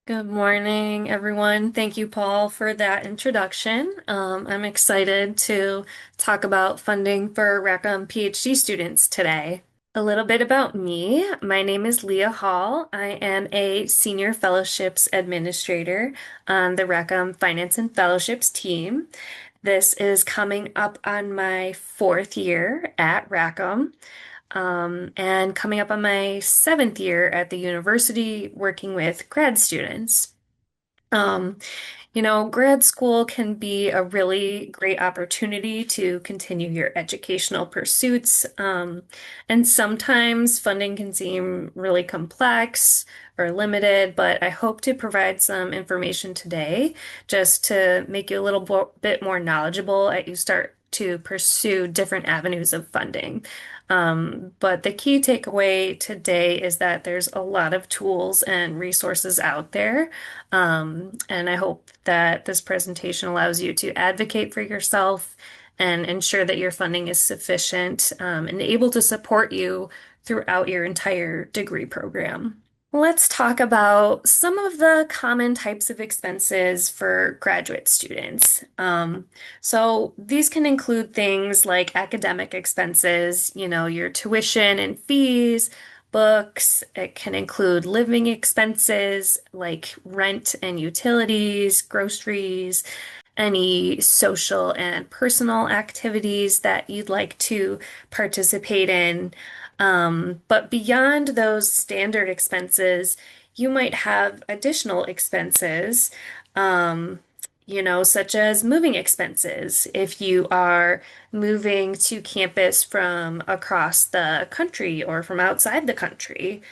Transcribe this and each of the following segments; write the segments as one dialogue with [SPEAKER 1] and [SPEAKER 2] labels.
[SPEAKER 1] Good morning, everyone. Thank you, Paul, for that introduction. I'm excited to talk about funding for Rackham PhD students today. A little bit about me. My name is Leah Hall. I am a senior fellowships administrator on the Rackham Finance and Fellowships team. This is coming up on my fourth year at Rackham, and coming up on my seventh year at the university working with grad students. Um, Grad school can be a really great opportunity to continue your educational pursuits. And sometimes funding can seem really complex or limited, but I hope to provide some information today just to make you a little bit more knowledgeable as you start to pursue different avenues of funding. But the key takeaway today is that there's a lot of tools and resources out there. And I hope that this presentation allows you to advocate for yourself and ensure that your funding is sufficient, and able to support you throughout your entire degree program. Let's talk about some of the common types of expenses for graduate students. So these can include things like academic expenses, your tuition and fees, books. It can include living expenses like rent and utilities, groceries, any social and personal activities that you'd like to participate in. But beyond those standard expenses, you might have additional expenses, um, such as moving expenses. If you are moving to campus from across the country or from outside the country,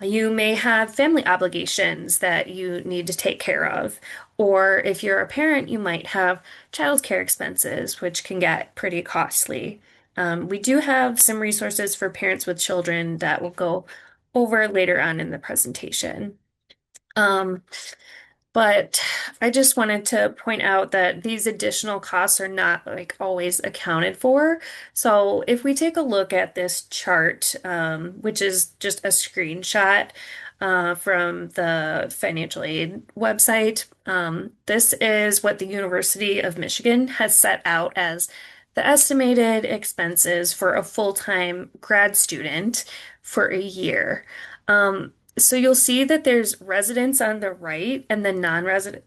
[SPEAKER 1] you may have family obligations that you need to take care of. Or if you're a parent, you might have childcare expenses, which can get pretty costly. We do have some resources for parents with children that will go over later on in the presentation. Um, but I just wanted to point out that these additional costs are not like always accounted for. So if we take a look at this chart, which is just a screenshot from the financial aid website, this is what the University of Michigan has set out as the estimated expenses for a full-time grad student for a year. So you'll see that there's residents on the right and the non-resident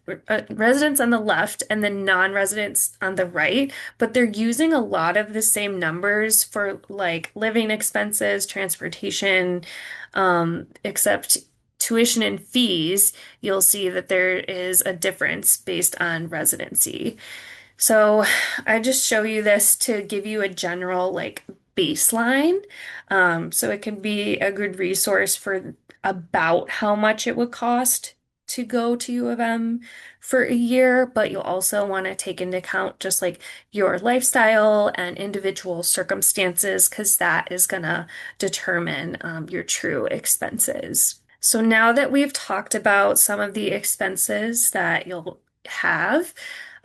[SPEAKER 1] residents on the left and the non-residents on the right, but they're using a lot of the same numbers for like living expenses, transportation, except tuition and fees, you'll see that there is a difference based on residency. So I just show you this to give you a general like baseline. So it can be a good resource for about how much it would cost to go to U of M for a year, but you'll also want to take into account just like your lifestyle and individual circumstances, because that is going to determine your true expenses. So now that we've talked about some of the expenses that you'll have,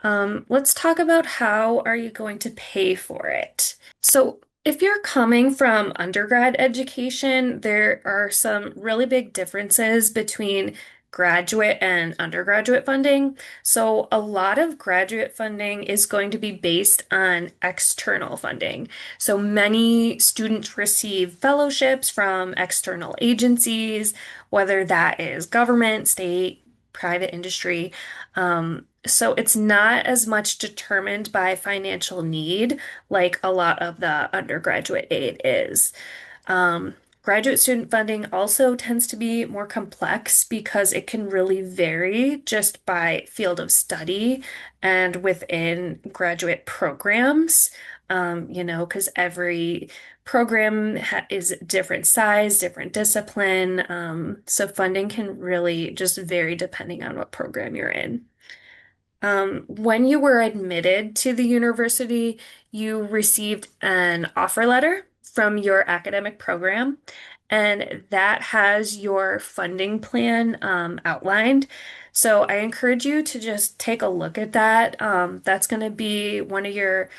[SPEAKER 1] let's talk about how are you going to pay for it. So if you're coming from undergrad education, there are some really big differences between graduate and undergraduate funding. So a lot of graduate funding is going to be based on external funding. So many students receive fellowships from external agencies, whether that is government, state, private industry. So it's not as much determined by financial need like a lot of the undergraduate aid is. Graduate student funding also tends to be more complex because it can really vary just by field of study and within graduate programs. Because every program is different size, different discipline. So funding can really just vary depending on what program you're in. When you were admitted to the university, you received an offer letter from your academic program, and that has your funding plan outlined. So I encourage you to just take a look at that. That's going to be one of your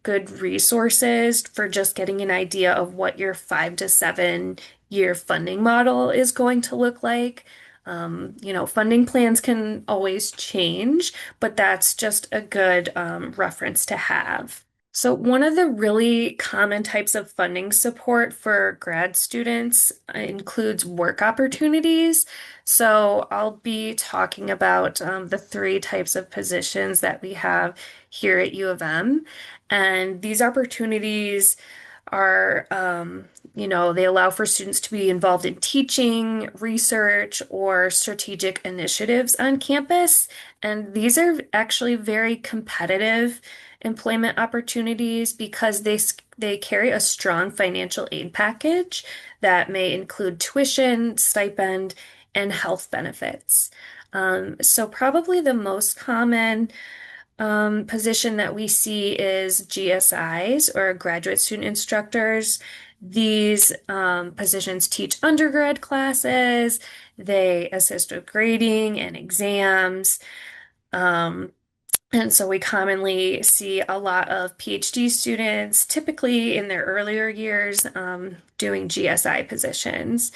[SPEAKER 1] good resources for just getting an idea of what your 5 to 7 year funding model is going to look like. Funding plans can always change, but that's just a good reference to have. So, one of the really common types of funding support for grad students includes work opportunities. So, I'll be talking about the three types of positions that we have here at U of M. And these opportunities are, they allow for students to be involved in teaching, research, or strategic initiatives on campus. And these are actually very competitive employment opportunities because they carry a strong financial aid package that may include tuition, stipend, and health benefits. So probably the most common position that we see is GSIs or graduate student instructors. These positions teach undergrad classes, they assist with grading and exams. Um, and so we commonly see a lot of PhD students, typically in their earlier years, doing GSI positions.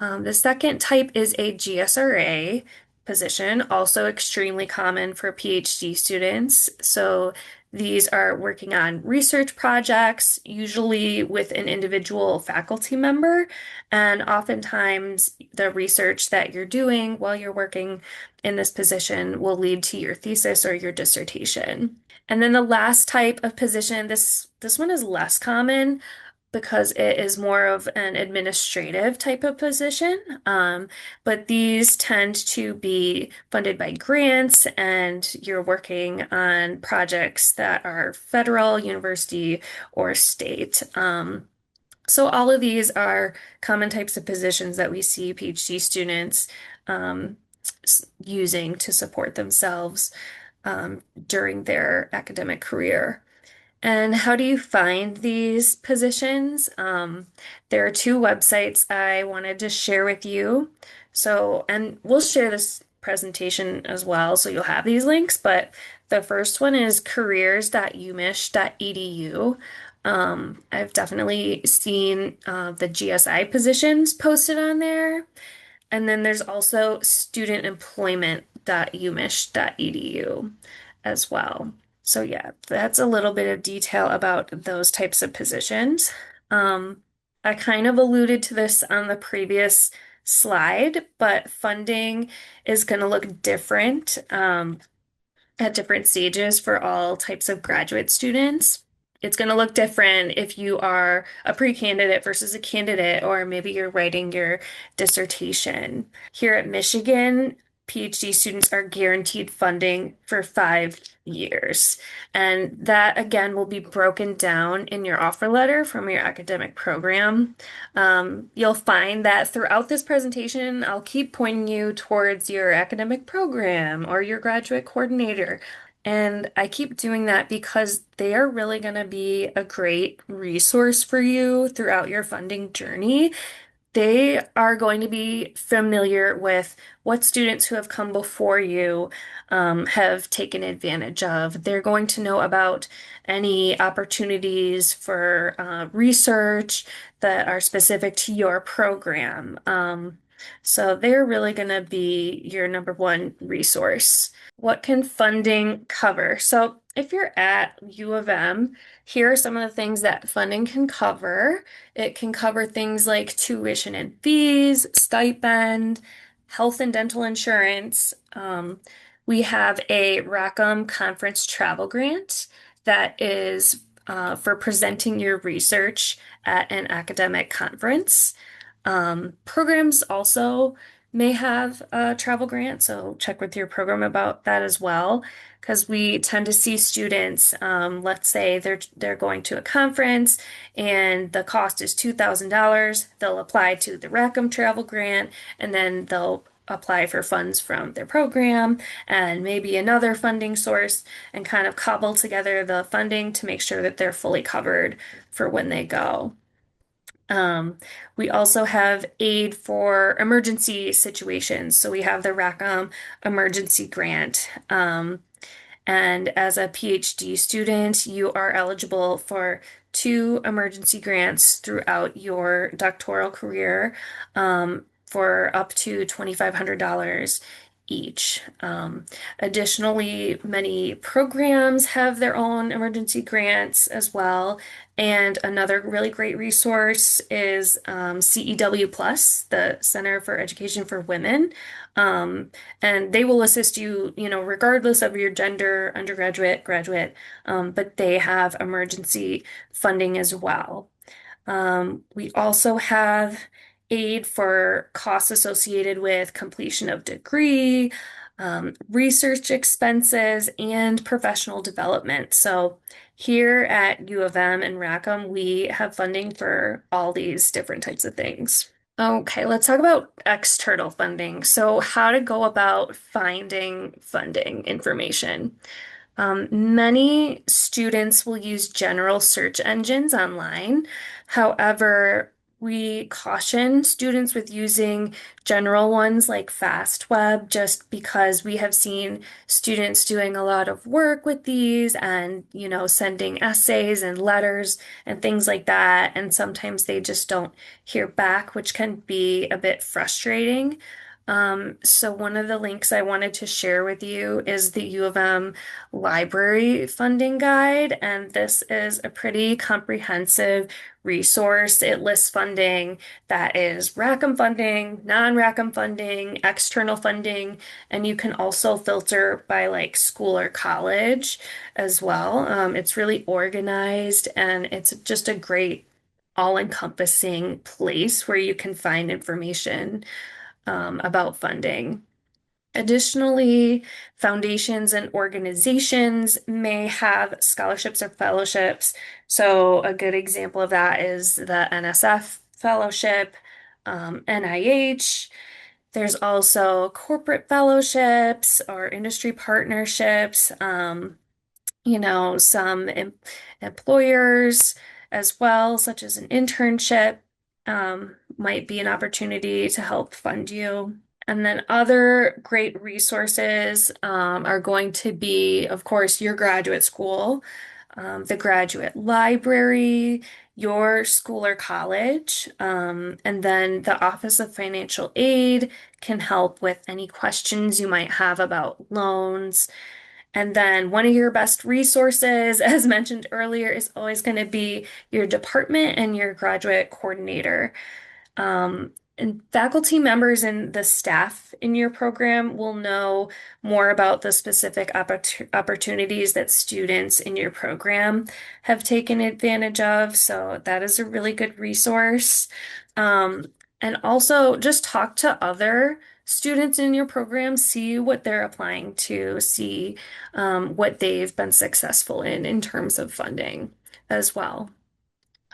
[SPEAKER 1] The second type is a GSRA position, also extremely common for PhD students. So these are working on research projects, usually with an individual faculty member, and oftentimes the research that you're doing while you're working in this position will lead to your thesis or your dissertation. And then the last type of position, this one is less common, because it is more of an administrative type of position. But these tend to be funded by grants, and you're working on projects that are federal, university, or state. So all of these are common types of positions that we see PhD students um, using to support themselves during their academic career. And how do you find these positions? There are two websites I wanted to share with you. So, and we'll share this presentation as well, so you'll have these links. But the first one is careers.umich.edu. I've definitely seen the GSI positions posted on there. And then there's also studentemployment.umich.edu as well. So yeah, that's a little bit of detail about those types of positions. I kind of alluded to this on the previous slide, but funding is going to look different at different stages for all types of graduate students. It's going to look different if you are a pre-candidate versus a candidate, or maybe you're writing your dissertation. Here at Michigan, PhD students are guaranteed funding for 5 years. And that again will be broken down in your offer letter from your academic program. You'll find that throughout this presentation, I'll keep pointing you towards your academic program or your graduate coordinator. And I keep doing that because they are really going to be a great resource for you throughout your funding journey. They are going to be familiar with what students who have come before you have taken advantage of. They're going to know about any opportunities for research that are specific to your program. So they're really going to be your number one resource. What can funding cover? So if you're at U of M, here are some of the things that funding can cover. It can cover things like tuition and fees, stipend, health and dental insurance. We have a Rackham Conference Travel Grant that is for presenting your research at an academic conference. Programs also may have a travel grant, so check with your program about that as well, because we tend to see students, let's say they're going to a conference and the cost is $2,000. They'll apply to the Rackham Travel Grant, and then they'll apply for funds from their program and maybe another funding source, and kind of cobble together the funding to make sure that they're fully covered for when they go. Um, we also have aid for emergency situations. So we have the Rackham Emergency Grant. And as a PhD student, you are eligible for 2 emergency grants throughout your doctoral career. for up to $2,500 each. Additionally, many programs have their own emergency grants as well. And another really great resource is CEW Plus, the Center for Education for Women. Um, and they will assist you, regardless of your gender, undergraduate, graduate, but they have emergency funding as well. We also have aid for costs associated with completion of degree, research expenses, and professional development. So here at U of M and Rackham, we have funding for all these different types of things. Okay, let's talk about external funding. So how to go about finding funding information. Many students will use general search engines online. However, we caution students with using general ones like FastWeb just because we have seen students doing a lot of work with these and, sending essays and letters and things like that. And sometimes they just don't hear back, which can be a bit frustrating. So one of the links I wanted to share with you is the U of M library funding guide, and this is a pretty comprehensive resource. It lists funding that is Rackham funding, non-Rackham funding, external funding, and you can also filter by like school or college as well. It's really organized and it's just a great all-encompassing place where you can find information about funding. Additionally, foundations and organizations may have scholarships or fellowships. So, a good example of that is the NSF fellowship, NIH. There's also corporate fellowships or industry partnerships. Some employers as well, such as an internship, might be an opportunity to help fund you. And then other great resources are going to be, of course, your graduate school, the graduate library, your school or college, and then the Office of Financial Aid can help with any questions you might have about loans. And then one of your best resources, as mentioned earlier, is always going to be your department and your graduate coordinator. And faculty members and the staff in your program will know more about the specific opportunities that students in your program have taken advantage of. So that is a really good resource. Um, and also just talk to other students in your program, see what they're applying to, see what they've been successful in terms of funding as well.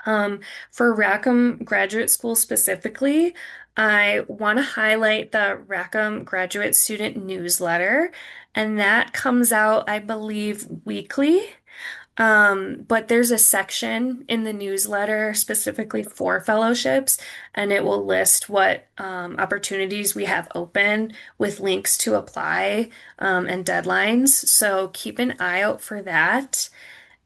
[SPEAKER 1] For Rackham Graduate School specifically, I want to highlight the Rackham Graduate Student Newsletter, and that comes out, I believe, weekly. But there's a section in the newsletter specifically for fellowships, and it will list what opportunities we have open with links to apply and deadlines. So keep an eye out for that.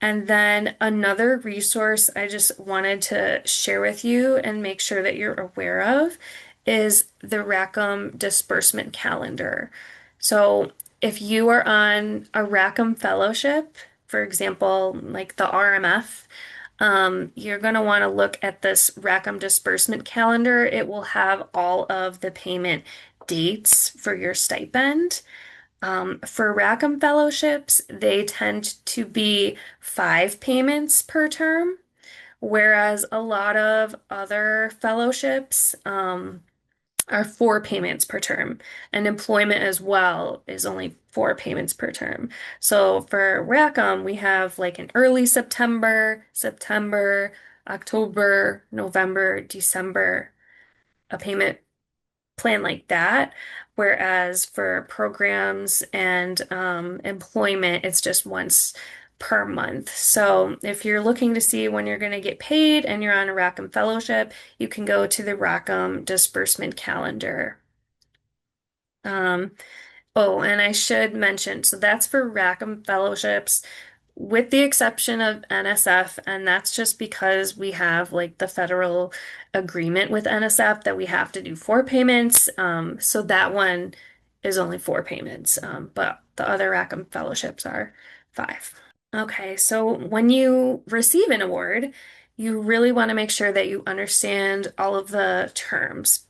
[SPEAKER 1] And then another resource I just wanted to share with you and make sure that you're aware of is the Rackham disbursement calendar. So if you are on a Rackham fellowship, for example, like the RMF, you're going to want to look at this Rackham disbursement calendar. It will have all of the payment dates for your stipend. For Rackham fellowships, they tend to be 5 payments per term, whereas a lot of other fellowships are 4 payments per term. And employment as well is only 4 payments per term. So for Rackham, we have like an early September, October, November, December, a payment plan like that. Whereas for programs and employment, it's just once per month. So if you're looking to see when you're going to get paid and you're on a Rackham fellowship, you can go to the Rackham disbursement calendar. Um, oh, and I should mention, so that's for Rackham fellowships. with the exception of NSF, and that's just because we have like the federal agreement with NSF that we have to do four payments. So that one is only four payments, but the other Rackham fellowships are five. Okay, so when you receive an award, you really want to make sure that you understand all of the terms.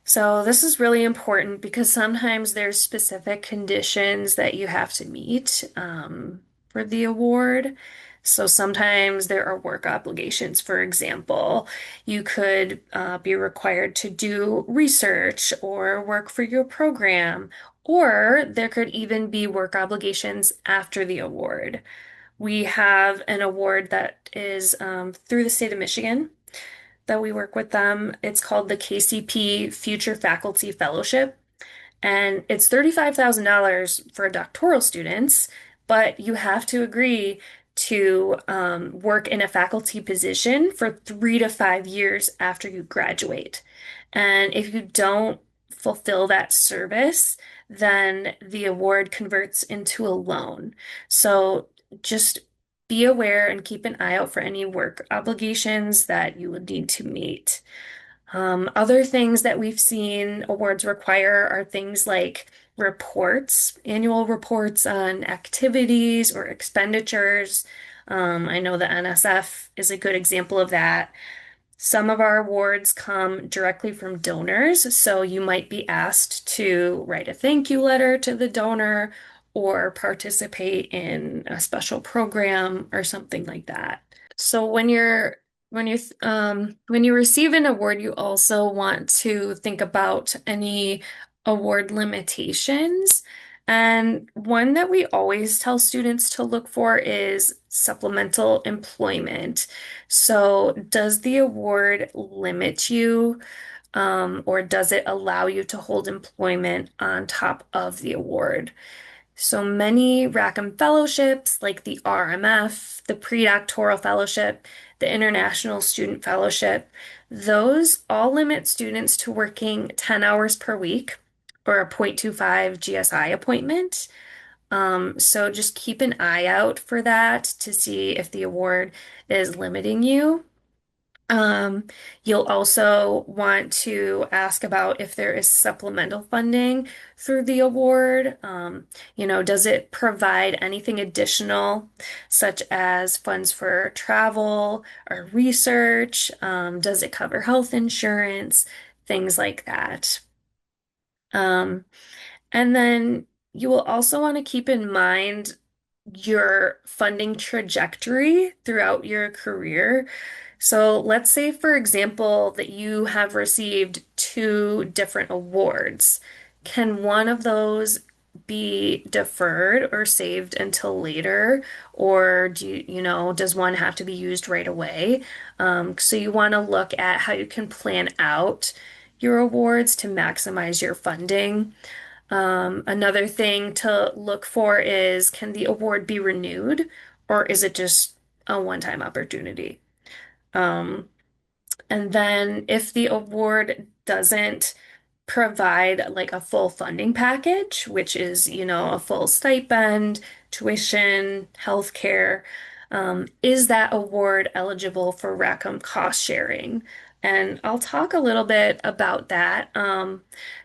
[SPEAKER 1] So this is really important because sometimes there's specific conditions that you have to meet for the award. So sometimes there are work obligations. For example, you could be required to do research or work for your program, or there could even be work obligations after the award. We have an award that is through the state of Michigan that we work with them. It's called the KCP Future Faculty Fellowship, and it's $35,000 for doctoral students, but you have to agree to work in a faculty position for 3 to 5 years after you graduate. And if you don't fulfill that service, then the award converts into a loan. So just be aware and keep an eye out for any work obligations that you would need to meet. Other things that we've seen awards require are things like reports, annual reports on activities or expenditures. I know the NSF is a good example of that. Some of our awards come directly from donors, so you might be asked to write a thank you letter to the donor or participate in a special program or something like that. So when you receive an award, you also want to think about any award limitations. And one that we always tell students to look for is supplemental employment. So does the award limit you, or does it allow you to hold employment on top of the award? So many Rackham fellowships, like the RMF, the Pre-Doctoral Fellowship, the International Student Fellowship, those all limit students to working 10 hours per week or a 0.25 GSI appointment. So just keep an eye out for that to see if the award is limiting you. Um, you'll also want to ask about if there is supplemental funding through the award. Does it provide anything additional, such as funds for travel or research? Does it cover health insurance? Things like that. Um, and then you will also want to keep in mind your funding trajectory throughout your career. So let's say, for example, that you have received two different awards. Can one of those be deferred or saved until later? Or does one have to be used right away? So you want to look at how you can plan out your awards to maximize your funding. Another thing to look for is, can the award be renewed or is it just a one-time opportunity? Um, and then if the award doesn't provide like a full funding package, which is, a full stipend, tuition, healthcare, is that award eligible for Rackham cost sharing? And I'll talk a little bit about that.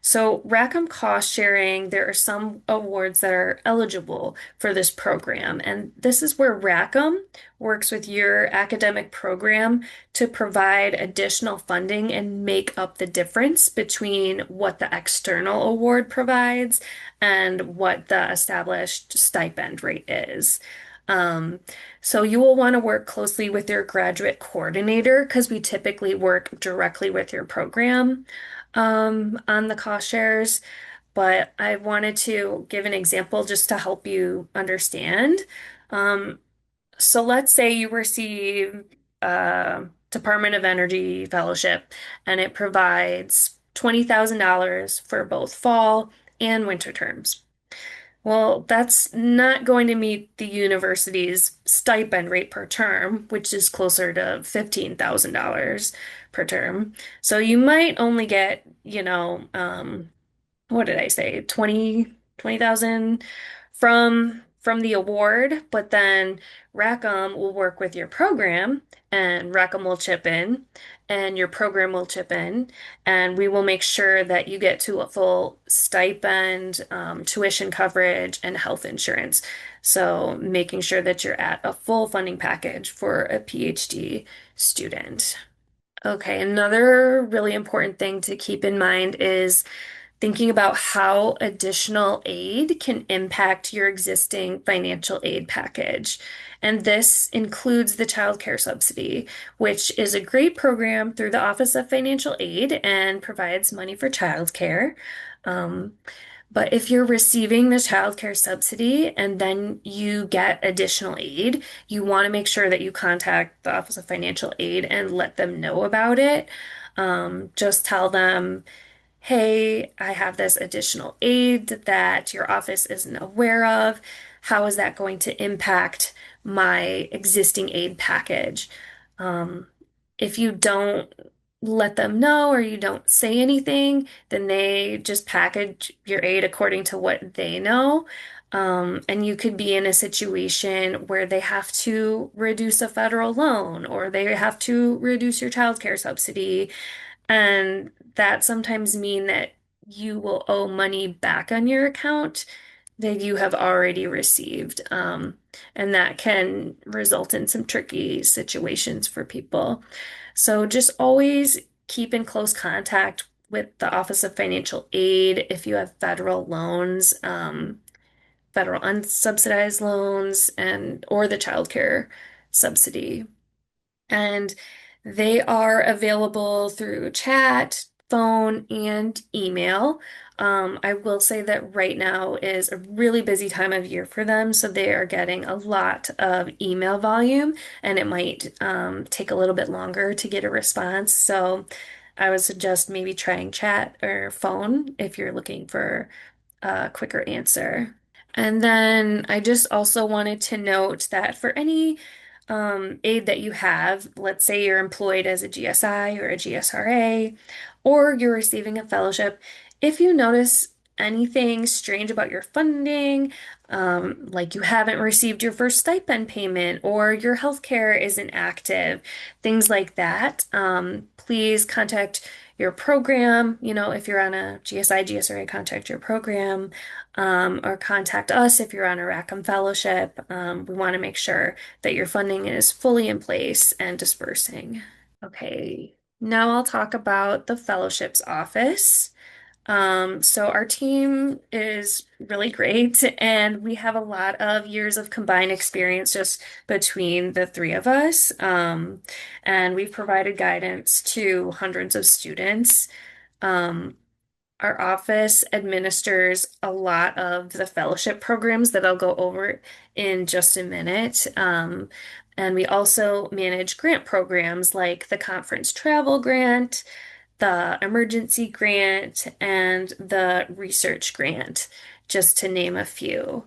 [SPEAKER 1] So Rackham cost sharing, there are some awards that are eligible for this program. And this is where Rackham works with your academic program to provide additional funding and make up the difference between what the external award provides and what the established stipend rate is. Um, so you will want to work closely with your graduate coordinator because we typically work directly with your program on the cost shares. But I wanted to give an example just to help you understand. Um, so let's say you receive a Department of Energy fellowship and it provides $20,000 for both fall and winter terms. Well, that's not going to meet the university's stipend rate per term, which is closer to $15,000 per term. So you might only get, what did I say? 20,000 from from the award, but then Rackham will work with your program and Rackham will chip in and your program will chip in and we will make sure that you get to a full stipend, tuition coverage, and health insurance. So making sure that you're at a full funding package for a PhD student. Okay, another really important thing to keep in mind is thinking about how additional aid can impact your existing financial aid package. And this includes the child care subsidy, which is a great program through the Office of Financial Aid and provides money for childcare. Um, but if you're receiving the child care subsidy and then you get additional aid, you want to make sure that you contact the Office of Financial Aid and let them know about it. Just tell them, hey, I have this additional aid that your office isn't aware of. How is that going to impact my existing aid package? Um, if you don't let them know or you don't say anything, then they just package your aid according to what they know. And you could be in a situation where they have to reduce a federal loan or they have to reduce your childcare subsidy, and that sometimes mean that you will owe money back on your account that you have already received. And that can result in some tricky situations for people. So just always keep in close contact with the Office of Financial Aid if you have federal loans, federal unsubsidized loans, and or the childcare subsidy. And they are available through chat, phone, and email. I will say that right now is a really busy time of year for them, so they are getting a lot of email volume, and it might take a little bit longer to get a response. So I would suggest maybe trying chat or phone if you're looking for a quicker answer. And then I just also wanted to note that for any aid that you have, let's say you're employed as a GSI or a GSRA, or you're receiving a fellowship, if you notice anything strange about your funding, like you haven't received your first stipend payment or your healthcare isn't active, things like that, please contact your program. You know, if you're on a GSI, GSRA, contact your program, or contact us if you're on a Rackham Fellowship. We want to make sure that your funding is fully in place and dispersing. Okay, now I'll talk about the fellowships office. So our team is really great, and we have a lot of years of combined experience just between the three of us. And we've provided guidance to hundreds of students. Um, our office administers a lot of the fellowship programs that I'll go over in just a minute. And we also manage grant programs like the conference travel grant, the emergency grant, and the research grant, just to name a few.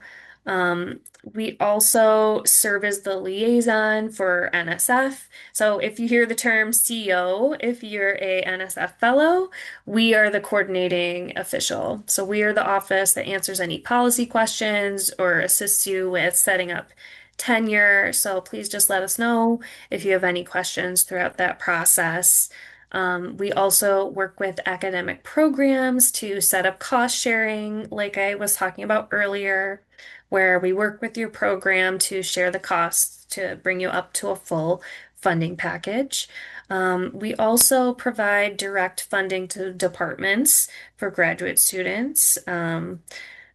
[SPEAKER 1] We also serve as the liaison for NSF. So if you hear the term CO, if you're a NSF fellow, we are the coordinating official. So we are the office that answers any policy questions or assists you with setting up tenure. So please just let us know if you have any questions throughout that process. We also work with academic programs to set up cost sharing, like I was talking about earlier, where we work with your program to share the costs to bring you up to a full funding package. We also provide direct funding to departments for graduate students.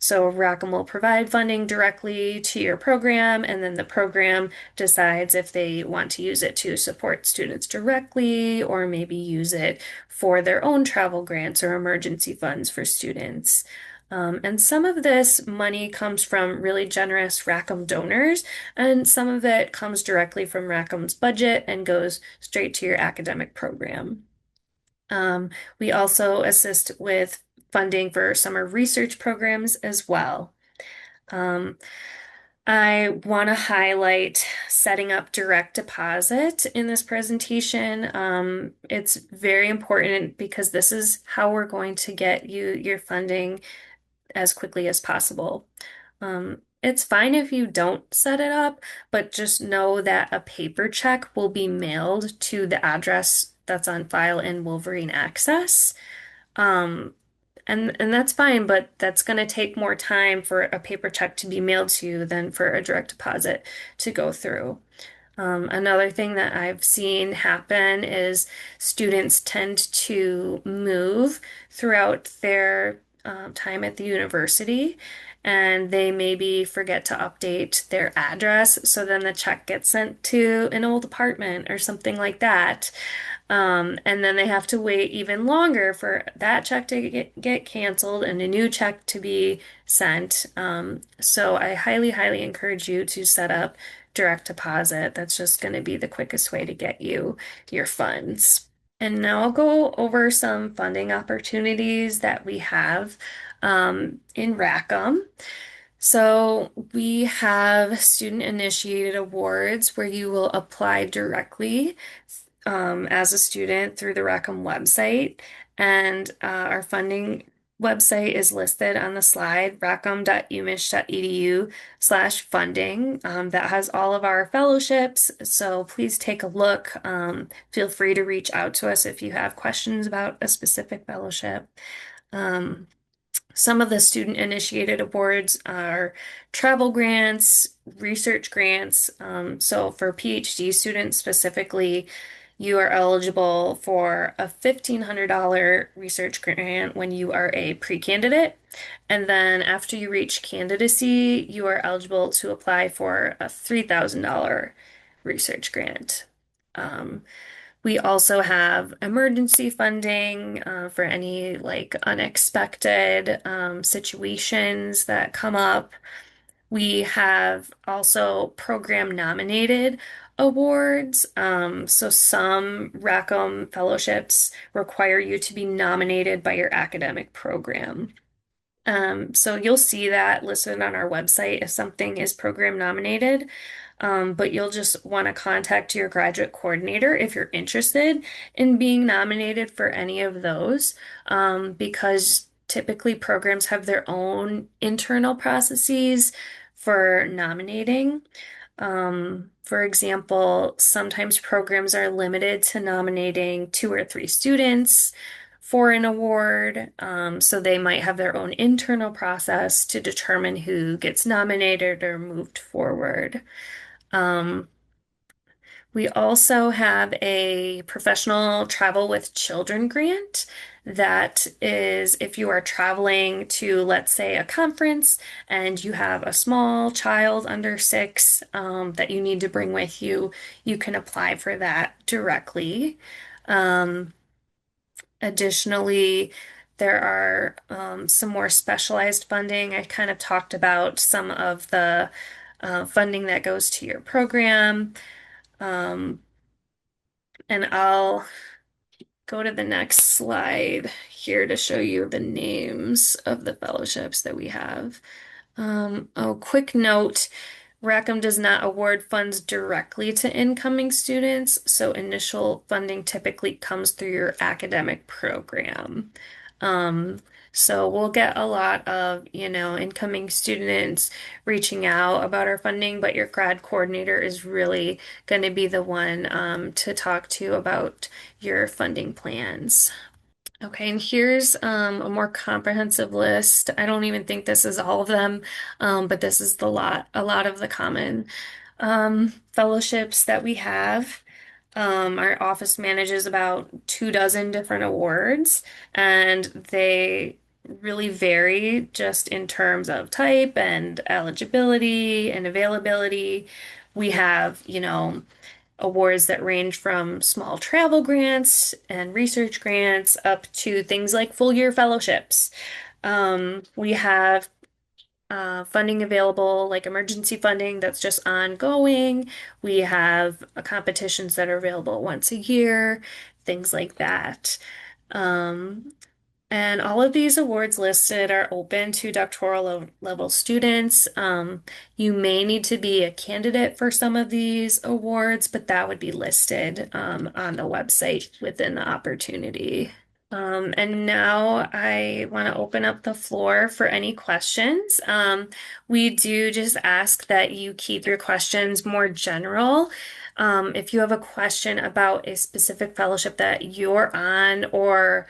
[SPEAKER 1] So Rackham will provide funding directly to your program, and then the program decides if they want to use it to support students directly or maybe use it for their own travel grants or emergency funds for students. And some of this money comes from really generous Rackham donors, and some of it comes directly from Rackham's budget and goes straight to your academic program. Um, we also assist with funding for summer research programs as well. Um, I want to highlight setting up direct deposit in this presentation. It's very important because this is how we're going to get you your funding as quickly as possible. It's fine if you don't set it up, but just know that a paper check will be mailed to the address that's on file in Wolverine Access. Um, and that's fine, but that's going to take more time for a paper check to be mailed to you than for a direct deposit to go through. Another thing that I've seen happen is students tend to move throughout their time at the university, and they maybe forget to update their address, so then the check gets sent to an old apartment or something like that. And then they have to wait even longer for that check to get canceled and a new check to be sent. So I highly, highly encourage you to set up direct deposit. That's just going to be the quickest way to get you your funds. And now I'll go over some funding opportunities that we have in Rackham. So we have student initiated awards where you will apply directly as a student through the Rackham website. And our funding website is listed on the slide, rackham.umich.edu/funding. That has all of our fellowships. So please take a look. Feel free to reach out to us if you have questions about a specific fellowship. Um, some of the student initiated awards are travel grants, research grants. So for PhD students specifically, you are eligible for a $1,500 research grant when you are a pre-candidate. And then after you reach candidacy, you are eligible to apply for a $3,000 research grant. Um, we also have emergency funding for any like unexpected situations that come up. We have also program nominated awards. So some Rackham fellowships require you to be nominated by your academic program. So you'll see that listed on our website if something is program nominated. But you'll just want to contact your graduate coordinator if you're interested in being nominated for any of those, because typically programs have their own internal processes for nominating. For example, sometimes programs are limited to nominating 2 or 3 students for an award. So they might have their own internal process to determine who gets nominated or moved forward. Um, we also have a professional travel with children grant that is if you are traveling to, let's say, a conference and you have a small child under 6 that you need to bring with you, you can apply for that directly. Um, Additionally, there are some more specialized funding. I kind of talked about some of the funding that goes to your program. Um, and I'll go to the next slide here to show you the names of the fellowships that we have. Oh, quick note, Rackham does not award funds directly to incoming students, so initial funding typically comes through your academic program. Um, so we'll get a lot of, incoming students reaching out about our funding, but your grad coordinator is really going to be the one to talk to about your funding plans. Okay, and here's a more comprehensive list. I don't even think this is all of them, but this is a lot of the common fellowships that we have. Our office manages about 2 dozen different awards, and they really vary just in terms of type and eligibility and availability. We have, awards that range from small travel grants and research grants up to things like full year fellowships. We have funding available, like emergency funding that's just ongoing. We have competitions that are available once a year, things like that. Um, and all of these awards listed are open to doctoral level students. You may need to be a candidate for some of these awards, but that would be listed on the website within the opportunity. And now I want to open up the floor for any questions. We do just ask that you keep your questions more general. If you have a question about a specific fellowship that you're on or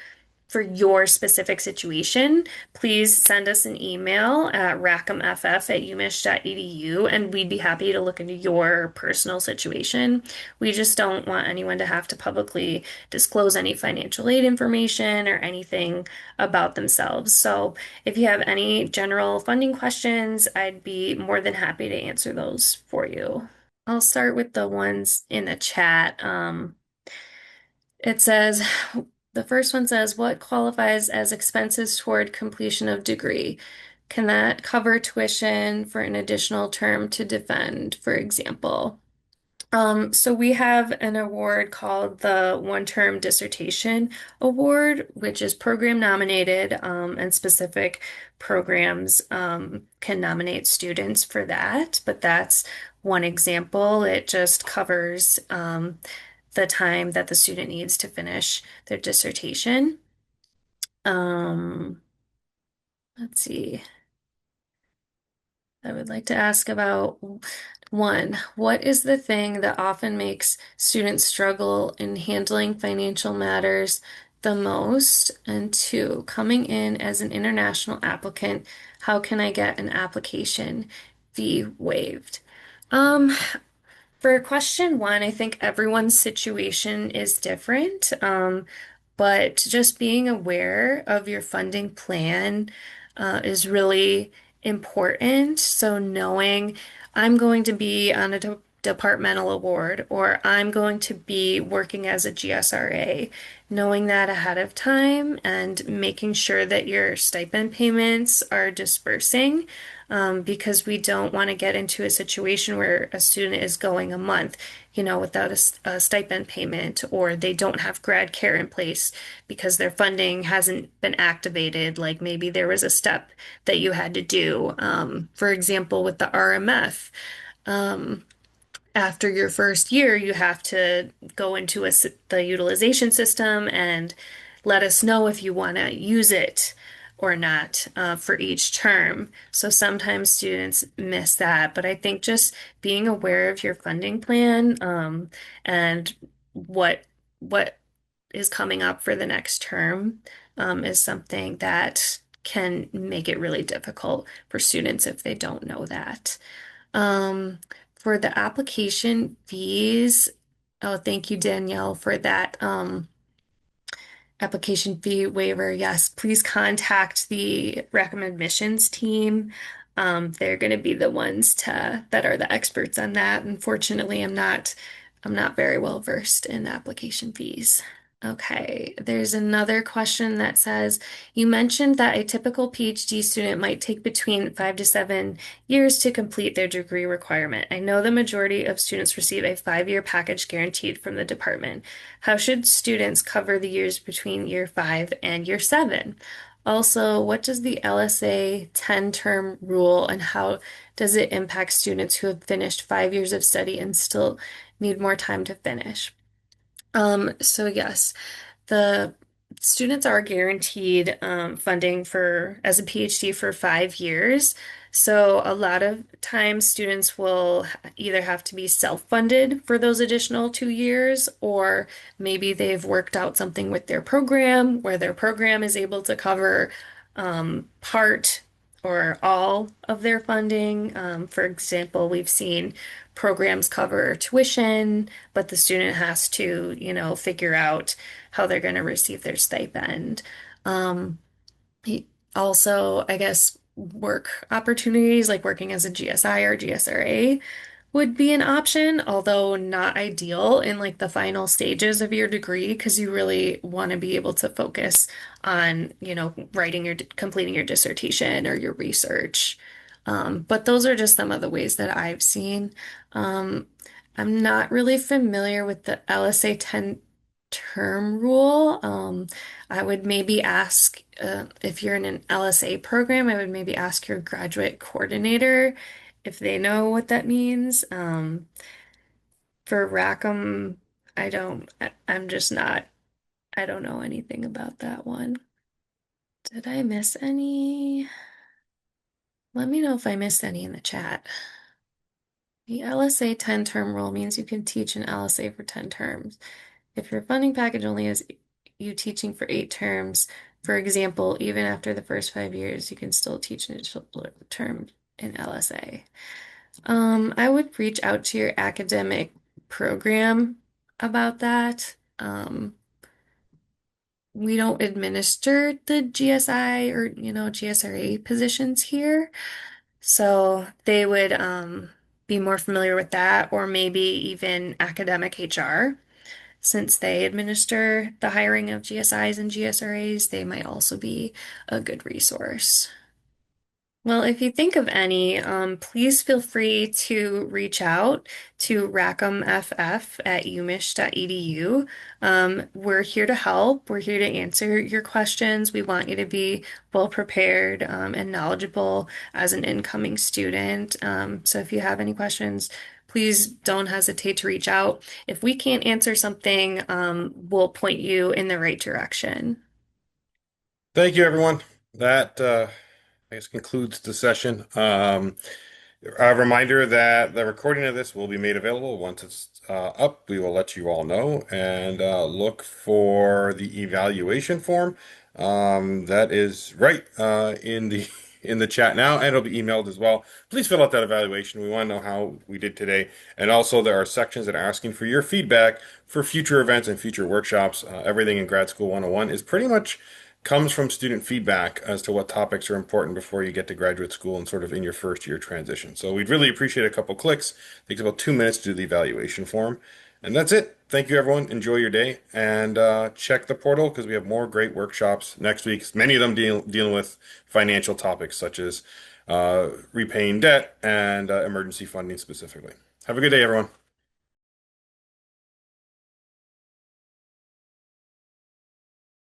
[SPEAKER 1] for your specific situation, please send us an email at rackhamff@umich.edu and we'd be happy to look into your personal situation. We just don't want anyone to have to publicly disclose any financial aid information or anything about themselves. So if you have any general funding questions, I'd be more than happy to answer those for you. I'll start with the ones in the chat. It says, the first one says, what qualifies as expenses toward completion of degree? Can that cover tuition for an additional term to defend, for example? So we have an award called the One-Term Dissertation Award, which is program nominated, and specific programs can nominate students for that. But that's one example. It just covers the time that the student needs to finish their dissertation. Um, let's see. I would like to ask about one, what is the thing that often makes students struggle in handling financial matters the most? And two, coming in as an international applicant, how can I get an application fee waived? Um, for question one, I think everyone's situation is different, but just being aware of your funding plan is really important. So knowing I'm going to be on a departmental award or I'm going to be working as a GSRA, knowing that ahead of time and making sure that your stipend payments are dispersing because we don't want to get into a situation where a student is going a month, without a stipend payment, or they don't have grad care in place because their funding hasn't been activated. Like maybe there was a step that you had to do. For example, with the RMF. After your first year, you have to go into the utilization system and let us know if you want to use it or not for each term. So sometimes students miss that, but I think just being aware of your funding plan and what is coming up for the next term is something that can make it really difficult for students if they don't know that. Um, for the application fees, oh, thank you, Danielle, for that application fee waiver. Yes, please contact the recommend admissions team. They're going to be the ones that are the experts on that. Unfortunately, I'm not very well versed in application fees. Okay, there's another question that says, you mentioned that a typical PhD student might take between 5 to 7 years to complete their degree requirement. I know the majority of students receive a 5-year package guaranteed from the department. How should students cover the years between year 5 and year 7? Also, what does the LSA 10-term rule and how does it impact students who have finished 5 years of study and still need more time to finish? So yes, the students are guaranteed funding for as a PhD for 5 years. So a lot of times students will either have to be self-funded for those additional 2 years, or maybe they've worked out something with their program where their program is able to cover part or all of their funding. For example, we've seen programs cover tuition, but the student has to, figure out how they're going to receive their stipend. Um, Also, I guess work opportunities like working as a GSI or GSRA would be an option, although not ideal in like the final stages of your degree because you really want to be able to focus on, writing completing your dissertation or your research. But those are just some of the ways that I've seen. Um, I'm not really familiar with the LSA 10 term rule. I would maybe ask if you're in an LSA program, I would maybe ask your graduate coordinator if they know what that means. For Rackham, I don't, I'm just not, I don't know anything about that one. Did I miss any? Let me know if I missed any in the chat. The LSA 10-term rule means you can teach an LSA for 10 terms. If your funding package only has you teaching for 8 terms, for example, even after the first 5 years, you can still teach an additional term in LSA. I would reach out to your academic program about that. We don't administer the GSI or, GSRA positions here. So they would be more familiar with that, or maybe even academic HR. Since they administer the hiring of GSIs and GSRAs, they might also be a good resource. Well, if you think of any, please feel free to reach out to rackhamff@umich.edu. We're here to help. We're here to answer your questions. We want you to be well prepared, and knowledgeable as an incoming student. So if you have any questions, please don't hesitate to reach out. If we can't answer something, we'll point you in the right direction.
[SPEAKER 2] Thank you, everyone. That I guess concludes the session. A reminder that the recording of this will be made available once it's up. We will let you all know and look for the evaluation form. That is right in the in the chat now, and it'll be emailed as well. Please fill out that evaluation. We want to know how we did today, and also there are sections that are asking for your feedback for future events and future workshops. Everything in Grad School 101 is pretty much comes from student feedback as to what topics are important before you get to graduate school and sort of in your first year transition. So we'd really appreciate a couple clicks. It takes about 2 minutes to do the evaluation form. And that's it. Thank you, everyone. Enjoy your day and check the portal because we have more great workshops next week. Many of them dealing with financial topics such as repaying debt and emergency funding specifically. Have a good day, everyone.